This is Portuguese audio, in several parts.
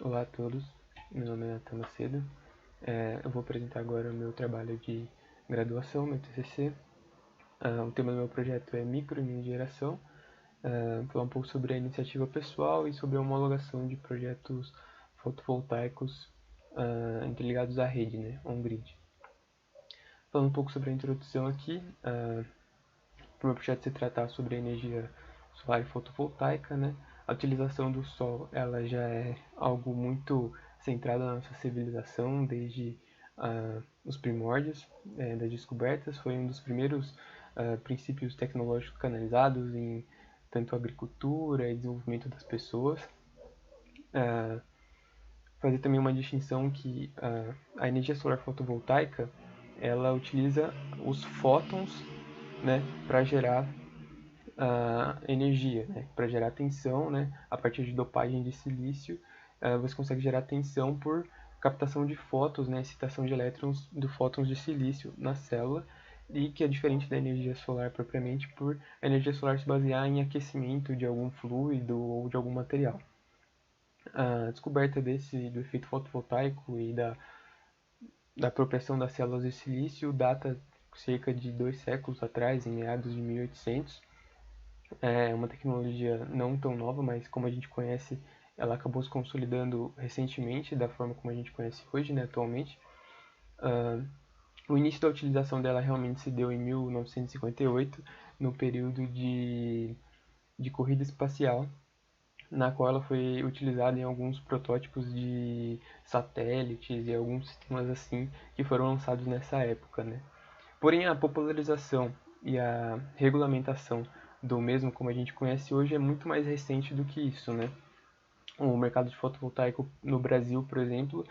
Olá a todos, meu nome é Nathan Macedo. Eu vou apresentar agora o meu trabalho de graduação, meu TCC. O tema do meu projeto é micro e mini geração. Falar um pouco sobre a iniciativa pessoal e sobre a homologação de projetos fotovoltaicos interligados à rede, né, on-grid. Falando um pouco sobre a introdução aqui, o meu projeto se tratar sobre a energia solar e fotovoltaica, né? A utilização do sol, ela já é algo muito centrado na nossa civilização desde os primórdios das descobertas. Foi um dos primeiros princípios tecnológicos canalizados em tanto agricultura e desenvolvimento das pessoas. Fazer também uma distinção que a energia solar fotovoltaica, ela utiliza os fótons, né, para gerar energia, né, para gerar tensão, né, a partir de dopagem de silício, você consegue gerar tensão por captação de fótons, né, excitação de elétrons do fótons de silício na célula, e que é diferente da energia solar propriamente, por a energia solar se basear em aquecimento de algum fluido ou de algum material. A descoberta do efeito fotovoltaico e da apropriação das células de silício data cerca de 2 séculos atrás, em meados de 1800. É uma tecnologia não tão nova, mas como a gente conhece, ela acabou se consolidando recentemente da forma como a gente conhece hoje, né, atualmente. O início da utilização dela realmente se deu em 1958, no período de corrida espacial, na qual ela foi utilizada em alguns protótipos de satélites e alguns sistemas assim que foram lançados nessa época, né? Porém, a popularização e a regulamentação do mesmo como a gente conhece hoje é muito mais recente do que isso, né? O mercado de fotovoltaico no Brasil, por exemplo,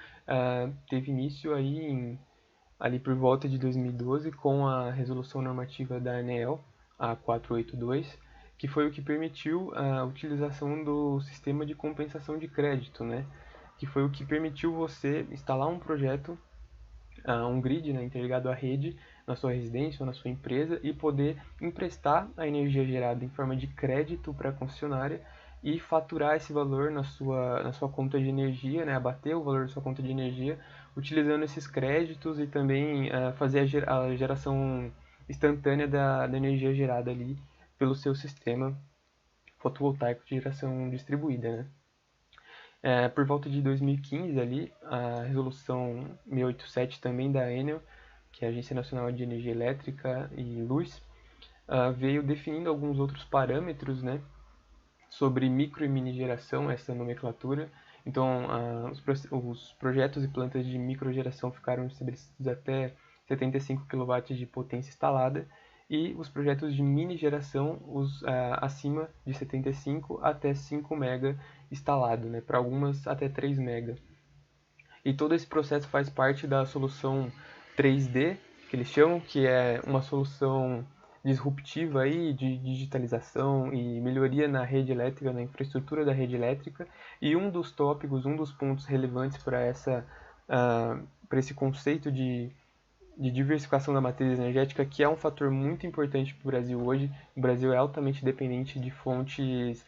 teve início ali por volta de 2012 com a resolução normativa da ANEEL, a 482, que foi o que permitiu a utilização do sistema de compensação de crédito, né? Que foi o que permitiu você instalar um projeto, um grid, né, interligado à rede na sua residência ou na sua empresa e poder emprestar a energia gerada em forma de crédito para a concessionária e faturar esse valor na sua conta de energia, né, abater o valor da sua conta de energia utilizando esses créditos e também fazer a geração instantânea da energia gerada ali pelo seu sistema fotovoltaico de geração distribuída, né? Por volta de 2015 ali, a resolução 687 também da Enel, que é a Agência Nacional de Energia Elétrica e Luz, veio definindo alguns outros parâmetros, né, sobre micro e mini geração, essa nomenclatura. Então, os projetos e plantas de microgeração ficaram estabelecidos até 75 kW de potência instalada e os projetos de mini geração acima de 75 até 5 MB instalado, né, para algumas até 3 MB. E todo esse processo faz parte da solução 3D, que eles chamam, que é uma solução disruptiva aí de digitalização e melhoria na rede elétrica, na infraestrutura da rede elétrica. E um dos tópicos, um dos pontos relevantes para esse conceito de diversificação da matriz energética, que é um fator muito importante para o Brasil hoje. O Brasil é altamente dependente de fontes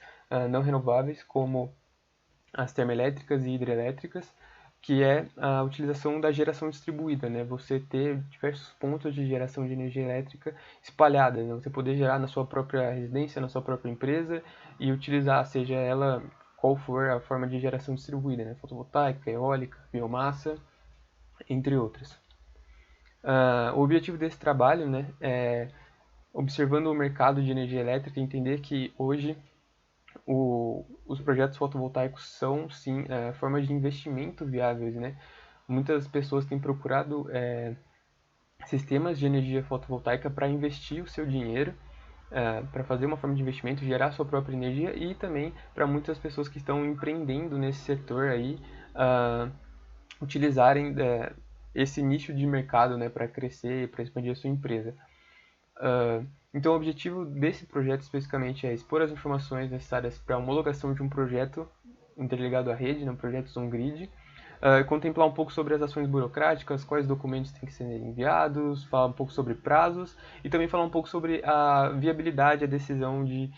não renováveis, como as termoelétricas e hidrelétricas, que é a utilização da geração distribuída, né? Você ter diversos pontos de geração de energia elétrica espalhada, né? Você poder gerar na sua própria residência, na sua própria empresa e utilizar, seja ela qual for a forma de geração distribuída, né? Fotovoltaica, eólica, biomassa, entre outras. O objetivo desse trabalho, né, é, observando o mercado de energia elétrica, entender que hoje os projetos fotovoltaicos são, sim, formas de investimento viáveis, né? Muitas pessoas têm procurado sistemas de energia fotovoltaica para investir o seu dinheiro, para fazer uma forma de investimento, gerar sua própria energia e também para muitas pessoas que estão empreendendo nesse setor aí, utilizarem esse nicho de mercado, né, para crescer, para expandir a sua empresa. Então, o objetivo desse projeto especificamente é expor as informações necessárias para a homologação de um projeto interligado à rede, um projeto on-grid, contemplar um pouco sobre as ações burocráticas, quais documentos têm que ser enviados, falar um pouco sobre prazos e também falar um pouco sobre a viabilidade, a decisão de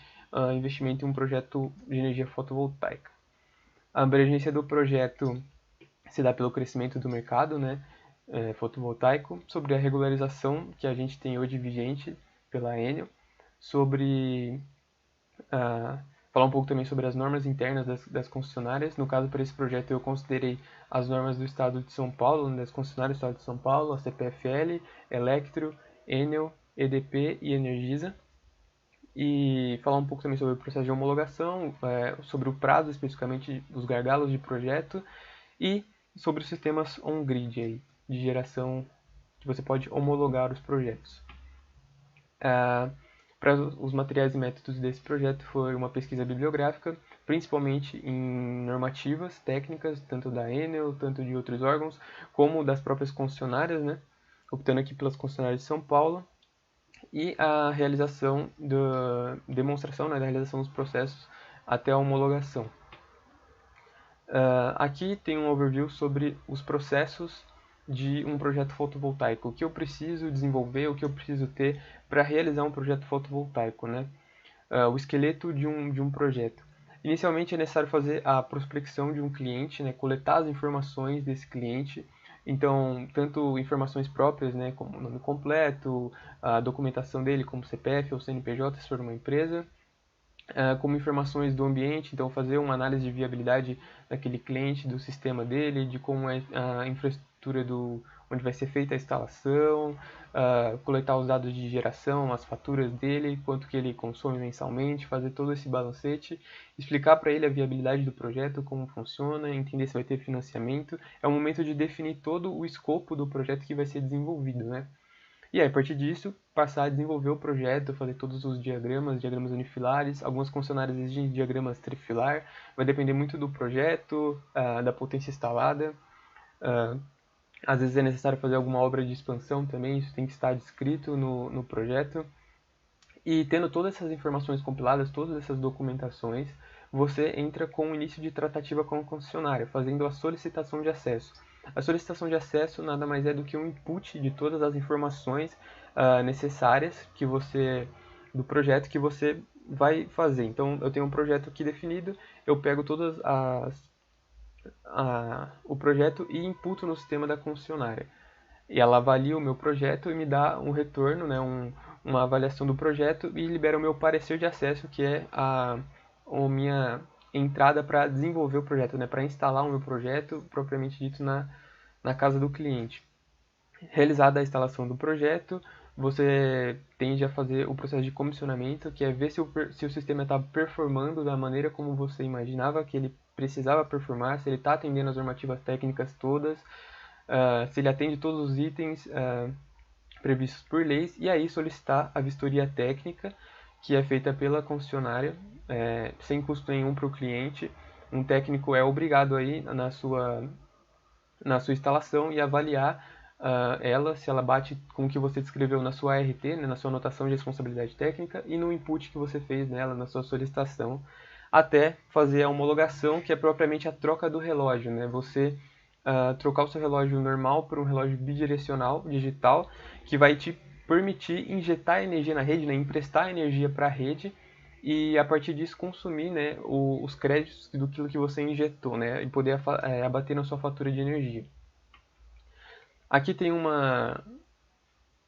investimento em um projeto de energia fotovoltaica. A abrangência do projeto se dá pelo crescimento do mercado, né, fotovoltaico, sobre a regularização que a gente tem hoje vigente pela Enel, sobre falar um pouco também sobre as normas internas das concessionárias. No caso, para esse projeto, eu considerei as normas do Estado de São Paulo, das concessionárias do Estado de São Paulo, a CPFL, Electro, Enel, EDP e Energisa. E falar um pouco também sobre o processo de homologação, sobre o prazo, especificamente os gargalos de projeto, e sobre os sistemas on-grid aí, de geração que você pode homologar os projetos. Para os materiais e métodos desse projeto foi uma pesquisa bibliográfica, principalmente em normativas técnicas, tanto da Enel, tanto de outros órgãos, como das próprias concessionárias, né? Optando aqui pelas concessionárias de São Paulo, e a realização da demonstração, né, da realização dos processos até a homologação. Aqui tem um overview sobre os processos de um projeto fotovoltaico. O que eu preciso desenvolver, o que eu preciso ter para realizar um projeto fotovoltaico, né? O esqueleto de um projeto. Inicialmente é necessário fazer a prospecção de um cliente, né? Coletar as informações desse cliente. Então, tanto informações próprias, né, como o nome completo, a documentação dele, como CPF ou CNPJ, se for uma empresa, como informações do ambiente, então fazer uma análise de viabilidade daquele cliente, do sistema dele, de como é a infraestrutura onde vai ser feita a instalação, coletar os dados de geração, as faturas dele, quanto que ele consome mensalmente, fazer todo esse balancete, explicar para ele a viabilidade do projeto, como funciona, entender se vai ter financiamento. É o momento de definir todo o escopo do projeto que vai ser desenvolvido, né? E aí, a partir disso, passar a desenvolver o projeto, fazer todos os diagramas unifilares. Algumas concessionárias exigem diagramas trifilar, vai depender muito do projeto, da potência instalada. Às vezes é necessário fazer alguma obra de expansão também, isso tem que estar descrito no projeto. E tendo todas essas informações compiladas, todas essas documentações, você entra com o início de tratativa com a concessionária, fazendo a solicitação de acesso. A solicitação de acesso nada mais é do que um input de todas as informações necessárias do projeto que você vai fazer. Então, eu tenho um projeto aqui definido, eu pego todas o projeto e imputo no sistema da concessionária. E ela avalia o meu projeto e me dá um retorno, né, uma avaliação do projeto e libera o meu parecer de acesso, que é a minha entrada para desenvolver o projeto, né, para instalar o meu projeto, propriamente dito, na casa do cliente. Realizada a instalação do projeto, você tende a fazer o processo de comissionamento, que é ver se o sistema está performando da maneira como você imaginava que ele precisava performar, se ele está atendendo as normativas técnicas todas, se ele atende todos os itens previstos por leis, e aí solicitar a vistoria técnica, que é feita pela concessionária, sem custo nenhum para o cliente. Um técnico é obrigado aí na sua instalação e avaliar ela, se ela bate com o que você descreveu na sua ART, né, na sua anotação de responsabilidade técnica, e no input que você fez nela, na sua solicitação, até fazer a homologação, que é propriamente a troca do relógio, né? Você trocar o seu relógio normal por um relógio bidirecional, digital, que vai te permitir injetar energia na rede, né, emprestar energia para a rede, e a partir disso consumir, né, os créditos do que você injetou, né, e poder abater na sua fatura de energia. Aqui tem uma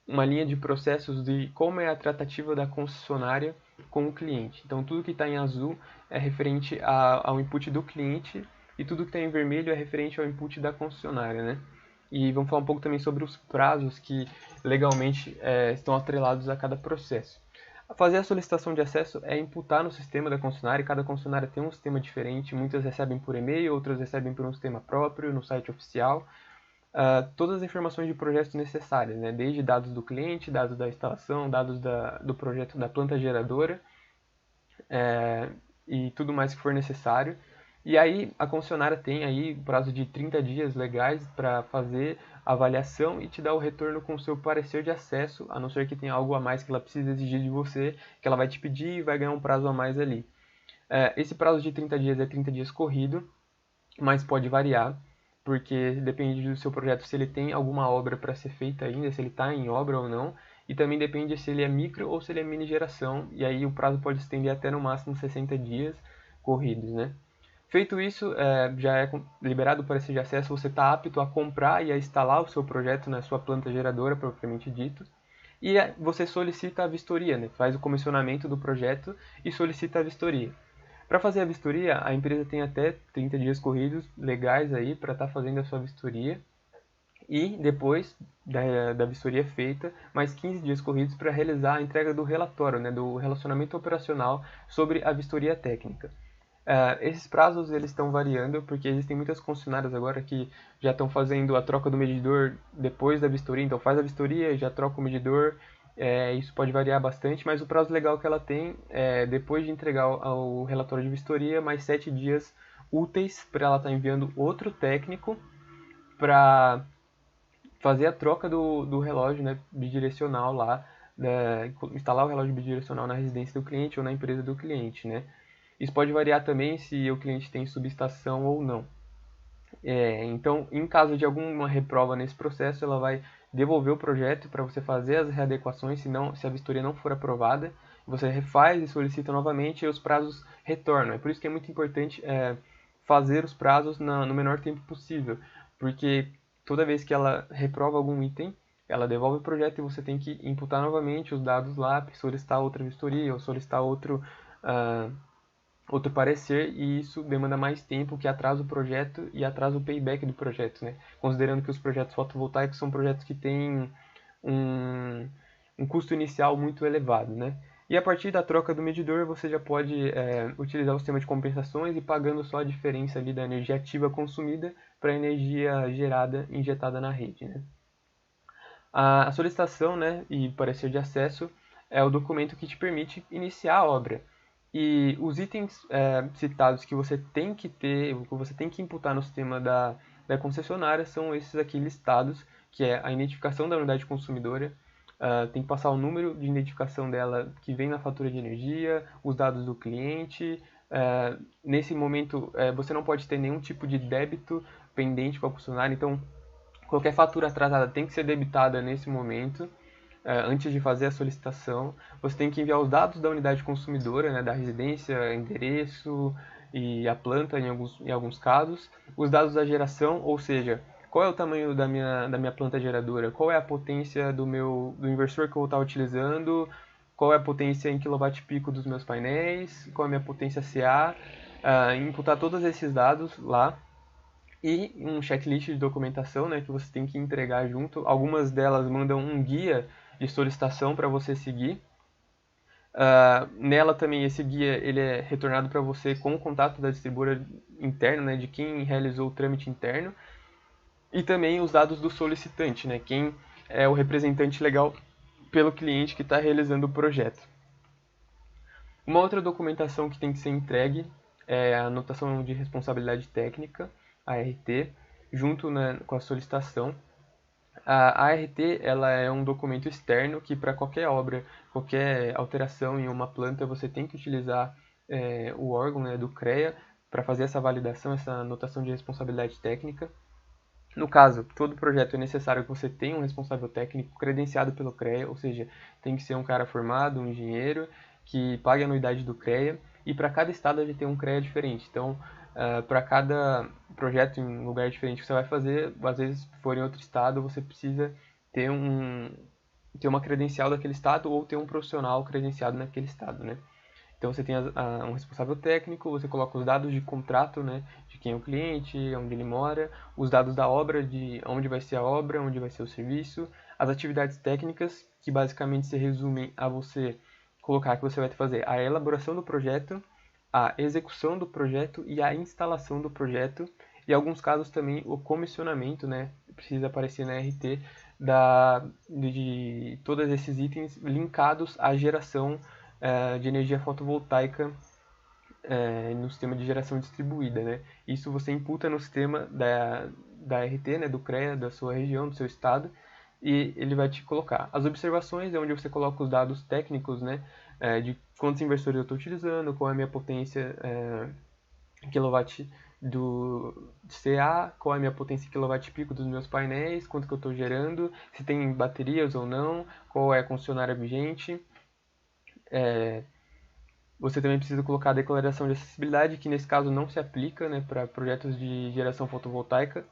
linha de processos de como é a tratativa da concessionária com o cliente. Então, tudo que está em azul é referente ao input do cliente e tudo que está em vermelho é referente ao input da concessionária, né? E vamos falar um pouco também sobre os prazos que legalmente estão atrelados a cada processo. Fazer a solicitação de acesso é imputar no sistema da concessionária. Cada concessionária tem um sistema diferente, muitas recebem por e-mail, outras recebem por um sistema próprio, no site oficial. Todas as informações de projeto necessárias, né? Desde dados do cliente, dados da instalação, dados do projeto da planta geradora e tudo mais que for necessário. E aí a concessionária tem aí prazo de 30 dias legais para fazer a avaliação e te dar o retorno com o seu parecer de acesso, a não ser que tenha algo a mais que ela precisa exigir de você, que ela vai te pedir e vai ganhar um prazo a mais ali. Esse prazo de 30 dias é 30 dias corrido, mas pode variar, porque depende do seu projeto, se ele tem alguma obra para ser feita ainda, se ele está em obra ou não, e também depende se ele é micro ou se ele é mini geração, e aí o prazo pode se estender até no máximo 60 dias corridos, né? Feito isso, já é liberado para esse de acesso, você está apto a comprar e a instalar o seu projeto na sua planta geradora, propriamente dito. E você solicita a vistoria, né? Faz o comissionamento do projeto e solicita a vistoria. Para fazer a vistoria, a empresa tem até 30 dias corridos legais aí para estar fazendo a sua vistoria. E depois da vistoria feita, mais 15 dias corridos para realizar a entrega do relatório, né, do relacionamento operacional sobre a vistoria técnica. Esses prazos eles estão variando porque existem muitas concessionárias agora que já estão fazendo a troca do medidor depois da vistoria, então faz a vistoria e já troca o medidor. Isso pode variar bastante, mas o prazo legal que ela tem é depois de entregar o relatório de vistoria, mais 7 dias úteis para ela estar enviando outro técnico para fazer a troca do relógio, né, bidirecional lá, instalar o relógio bidirecional na residência do cliente ou na empresa do cliente, né. Isso pode variar também se o cliente tem subestação ou não. Então, em caso de alguma reprova nesse processo, ela vai devolver o projeto para você fazer as readequações, se a vistoria não for aprovada, você refaz e solicita novamente e os prazos retornam. É por isso que é muito importante fazer os prazos no menor tempo possível, porque toda vez que ela reprova algum item, ela devolve o projeto e você tem que imputar novamente os dados lá, solicitar outra vistoria ou solicitar outro parecer, e isso demanda mais tempo, que atrasa o projeto e atrasa o payback do projeto, né? Considerando que os projetos fotovoltaicos são projetos que têm um custo inicial muito elevado, né? E a partir da troca do medidor, você já pode utilizar o sistema de compensações e pagando só a diferença ali da energia ativa consumida para a energia gerada, injetada na rede, né? A solicitação, né, e parecer de acesso é o documento que te permite iniciar a obra. E os itens citados que você tem que ter, que você tem que imputar no sistema da concessionária são esses aqui listados, que é a identificação da unidade consumidora, tem que passar o número de identificação dela que vem na fatura de energia, os dados do cliente. Nesse momento, você não pode ter nenhum tipo de débito pendente com a concessionária, então qualquer fatura atrasada tem que ser debitada nesse momento, antes de fazer a solicitação. Você tem que enviar os dados da unidade consumidora, né, da residência, endereço e a planta em alguns casos. Os dados da geração, ou seja, qual é o tamanho da minha planta geradora, qual é a potência do inversor que eu vou estar utilizando, qual é a potência em kWp dos meus painéis, qual é a minha potência CA, imputar todos esses dados lá. E um checklist de documentação, né, que você tem que entregar junto. Algumas delas mandam um guia de solicitação para você seguir. Nela também, esse guia ele é retornado para você com o contato da distribuidora interna, né, de quem realizou o trâmite interno. E também os dados do solicitante, né, quem é o representante legal pelo cliente que está realizando o projeto. Uma outra documentação que tem que ser entregue é a anotação de responsabilidade técnica, a ART, junto, né, com a solicitação. A ART ela é um documento externo que para qualquer obra, qualquer alteração em uma planta, você tem que utilizar o órgão, né, do CREA para fazer essa validação, essa anotação de responsabilidade técnica. No caso, todo projeto é necessário que você tenha um responsável técnico credenciado pelo CREA, ou seja, tem que ser um cara formado, um engenheiro, que pague a anuidade do CREA, e para cada estado a gente tem um CREA diferente. Então, para cada projeto em um lugar diferente que você vai fazer, às vezes, se for em outro estado, você precisa ter uma credencial daquele estado ou ter um profissional credenciado naquele estado, né? Então você tem um responsável técnico, você coloca os dados de contrato, né, de quem é o cliente, onde ele mora, os dados da obra, de onde vai ser a obra, onde vai ser o serviço, as atividades técnicas, que basicamente se resumem a você colocar que você vai fazer a elaboração do projeto, a execução do projeto e a instalação do projeto, e em alguns casos também o comissionamento, né, precisa aparecer na RT de todos esses itens linkados à geração de energia fotovoltaica no sistema de geração distribuída, né? Isso você imputa no sistema da RT, né, do CREA, da sua região, do seu estado, e ele vai te colocar. As observações é onde você coloca os dados técnicos, né, de quantos inversores eu estou utilizando, qual é a minha potência kilowatt do CA, qual é a minha potência quilowatt pico dos meus painéis, quanto que eu estou gerando, se tem baterias ou não, qual é a concessionária vigente, Você também precisa colocar a declaração de acessibilidade, que nesse caso não se aplica, né, para projetos de geração fotovoltaica.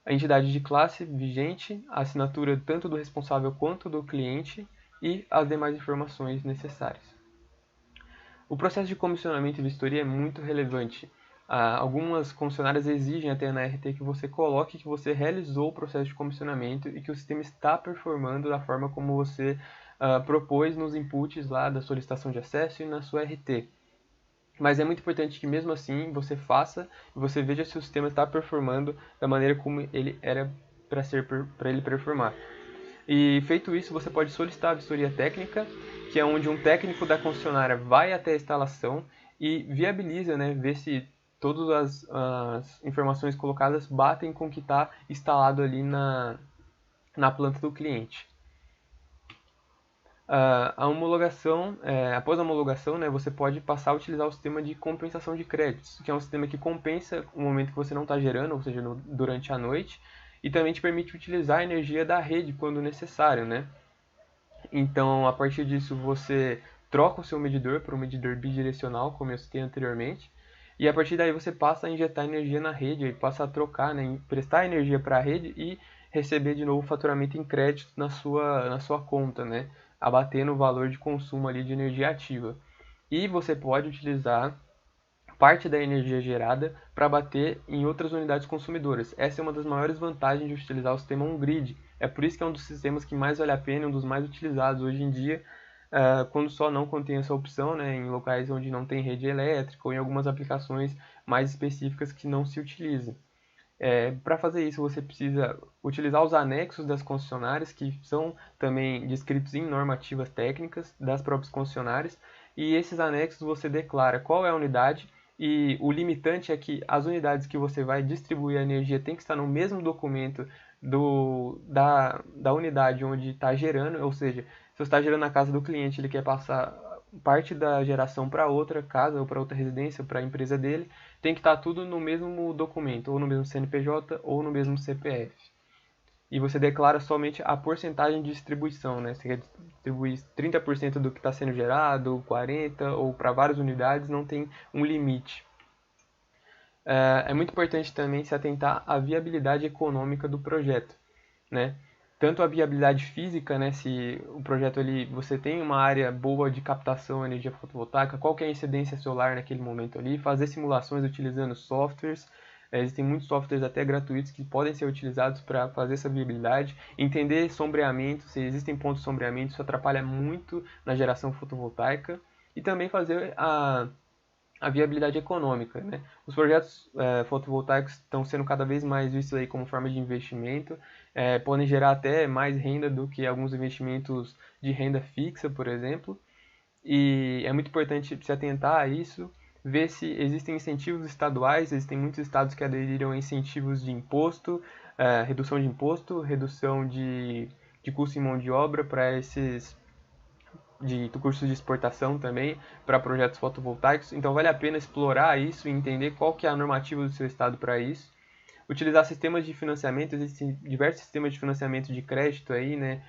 A entidade de classe vigente, a assinatura tanto do responsável quanto do cliente e as demais informações necessárias. O processo de comissionamento e vistoria é muito relevante. Algumas concessionárias exigem até na RT que você coloque que você realizou o processo de comissionamento e que o sistema está performando da forma como você propôs nos inputs lá da solicitação de acesso e na sua RT. Mas é muito importante que mesmo assim você faça e você veja se o sistema está performando da maneira como ele era para ele performar. E feito isso, você pode solicitar a vistoria técnica, que é onde um técnico da concessionária vai até a instalação e viabiliza, né, ver se todas as informações colocadas batem com o que está instalado ali na planta do cliente. A homologação, após a homologação, né, você pode passar a utilizar o sistema de compensação de créditos, que é um sistema que compensa o momento que você não está gerando, ou seja, durante a noite, e também te permite utilizar a energia da rede quando necessário, né? Então, a partir disso, você troca o seu medidor para um medidor bidirecional, como eu citei anteriormente, e a partir daí você passa a injetar energia na rede, e passa a trocar, né, emprestar energia para a rede e receber de novo o faturamento em crédito na sua conta, né, abatendo o valor de consumo ali de energia ativa. E você pode utilizar parte da energia gerada para bater em outras unidades consumidoras. Essa é uma das maiores vantagens de utilizar o sistema on-grid. É por isso que é um dos sistemas que mais vale a pena, um dos mais utilizados hoje em dia, quando só não contém essa opção, né, em locais onde não tem rede elétrica ou em algumas aplicações mais específicas que não se utilizam. Para fazer isso, você precisa utilizar os anexos das concessionárias, que são também descritos em normativas técnicas das próprias concessionárias, e esses anexos você declara qual é a unidade, e o limitante é que as unidades que você vai distribuir a energia tem que estar no mesmo documento da unidade onde está gerando, ou seja, se você está gerando na casa do cliente, ele quer passar parte da geração para outra casa ou para outra residência, para a empresa dele, tem que estar tudo no mesmo documento, ou no mesmo CNPJ ou no mesmo CPF. E você declara somente a porcentagem de distribuição, né? Você quer distribuir 30% do que está sendo gerado, 40% ou para várias unidades, não tem um limite. É muito importante também se atentar à viabilidade econômica do projeto, né? Tanto a viabilidade física, né, se o projeto ali, você tem uma área boa de captação de energia fotovoltaica, qual que é a incidência solar naquele momento ali, fazer simulações utilizando softwares, existem muitos softwares até gratuitos que podem ser utilizados para fazer essa viabilidade, entender sombreamento, se existem pontos de sombreamento, isso atrapalha muito na geração fotovoltaica, e também fazer a viabilidade econômica, né? Os projetos fotovoltaicos estão sendo cada vez mais vistos aí como forma de investimento, podem gerar até mais renda do que alguns investimentos de renda fixa, por exemplo, e é muito importante se atentar a isso, ver se existem incentivos estaduais, existem muitos estados que aderiram a incentivos de imposto, redução de imposto, redução de custo em mão de obra para esses de cursos de exportação também para projetos fotovoltaicos. Então vale a pena explorar isso e entender qual que é a normativa do seu estado para isso. Utilizar sistemas de financiamento, existem diversos sistemas de financiamento de crédito aí, né,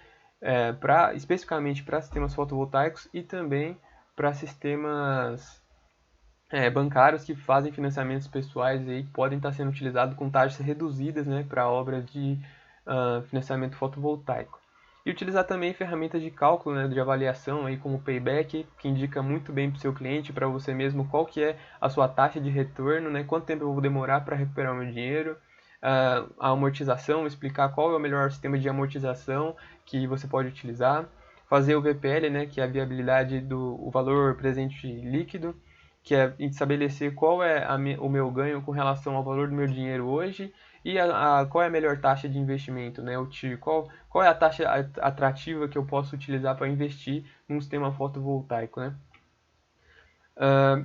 especificamente para sistemas fotovoltaicos e também para sistemas bancários que fazem financiamentos pessoais aí, podem estar sendo utilizados com taxas reduzidas, né, para obras de financiamento fotovoltaico. E utilizar também ferramentas de cálculo, né, de avaliação, aí, como o Payback, que indica muito bem para o seu cliente, para você mesmo, qual que é a sua taxa de retorno, né, quanto tempo eu vou demorar para recuperar o meu dinheiro, a amortização, explicar qual é o melhor sistema de amortização que você pode utilizar, fazer o VPL, né, que é a viabilidade do valor presente líquido, que é estabelecer qual é o meu ganho com relação ao valor do meu dinheiro hoje e qual é a melhor taxa de investimento, né? O TIR, qual é a taxa atrativa que eu posso utilizar para investir num sistema fotovoltaico, né?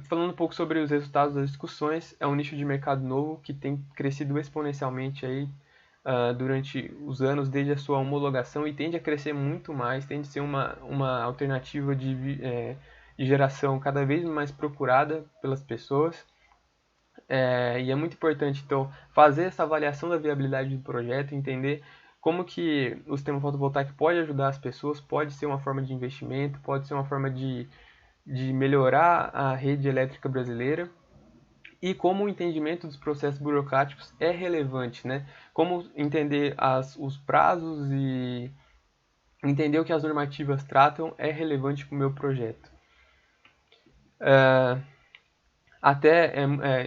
Falando um pouco sobre os resultados das discussões, é um nicho de mercado novo que tem crescido exponencialmente aí, durante os anos desde a sua homologação e tende a crescer muito mais, tende a ser uma alternativa de geração cada vez mais procurada pelas pessoas. E é muito importante, então, fazer essa avaliação da viabilidade do projeto, entender como que o sistema fotovoltaico pode ajudar as pessoas, pode ser uma forma de investimento, pode ser uma forma de de melhorar a rede elétrica brasileira e como o entendimento dos processos burocráticos é relevante, né? Como entender os prazos e entender o que as normativas tratam é relevante para o meu projeto. Até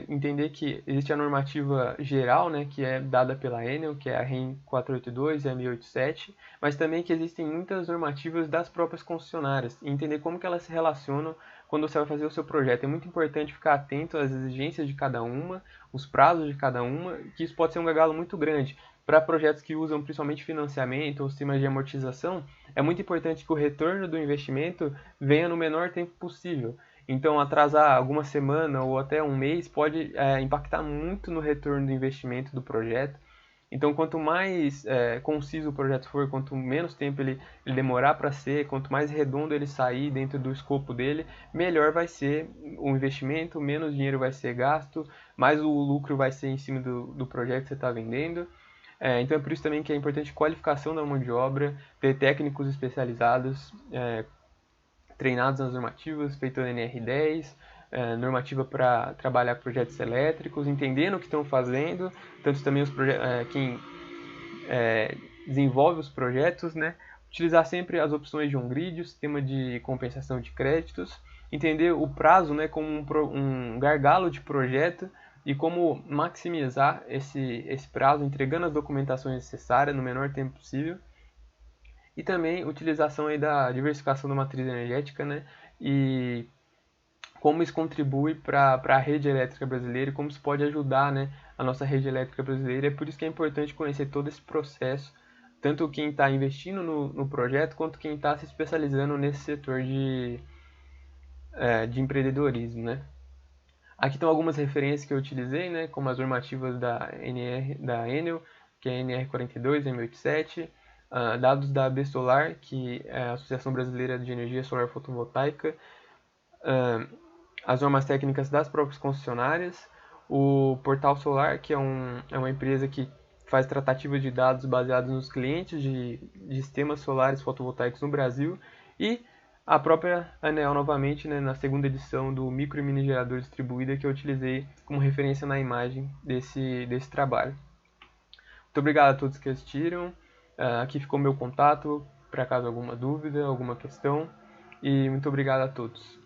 entender que existe a normativa geral, né, que é dada pela Enel, que é a REN 482 e a 1087, mas também que existem muitas normativas das próprias concessionárias, e entender como que elas se relacionam quando você vai fazer o seu projeto. É muito importante ficar atento às exigências de cada uma, os prazos de cada uma, que isso pode ser um gargalo muito grande. Para projetos que usam principalmente financiamento ou sistemas de amortização, é muito importante que o retorno do investimento venha no menor tempo possível. Então, atrasar alguma semana ou até um mês pode impactar muito no retorno do investimento do projeto. Então, quanto mais conciso o projeto for, quanto menos tempo ele demorar para ser, quanto mais redondo ele sair dentro do escopo dele, melhor vai ser o investimento, menos dinheiro vai ser gasto, mais o lucro vai ser em cima do projeto que você está vendendo. Então, é por isso também que é importante a qualificação da mão de obra, ter técnicos especializados, treinados nas normativas, feito a NR10, normativa para trabalhar projetos elétricos, entendendo o que estão fazendo, tanto também quem desenvolve os projetos, né? Utilizar sempre as opções de on-grid, o sistema de compensação de créditos, entender o prazo, né, como um gargalo de projeto e como maximizar esse prazo, entregando as documentações necessárias no menor tempo possível. E também utilização aí da diversificação da matriz energética, né? E como isso contribui para a rede elétrica brasileira e como isso pode ajudar, né, a nossa rede elétrica brasileira. É por isso que é importante conhecer todo esse processo, tanto quem está investindo no projeto, quanto quem está se especializando nesse setor de empreendedorismo, né? Aqui estão algumas referências que eu utilizei, né, como as normativas da Enel, que é a NR42, M87, dados da AB Solar, que é a Associação Brasileira de Energia Solar Fotovoltaica, as normas técnicas das próprias concessionárias, o Portal Solar, que é uma empresa que faz tratativa de dados baseados nos clientes de sistemas solares fotovoltaicos no Brasil, e a própria ANEEL novamente, né, na segunda edição do Micro e Mini Gerador Distribuída, que eu utilizei como referência na imagem desse trabalho. Muito obrigado a todos que assistiram. Aqui ficou meu contato, para caso alguma dúvida, alguma questão. E muito obrigado a todos.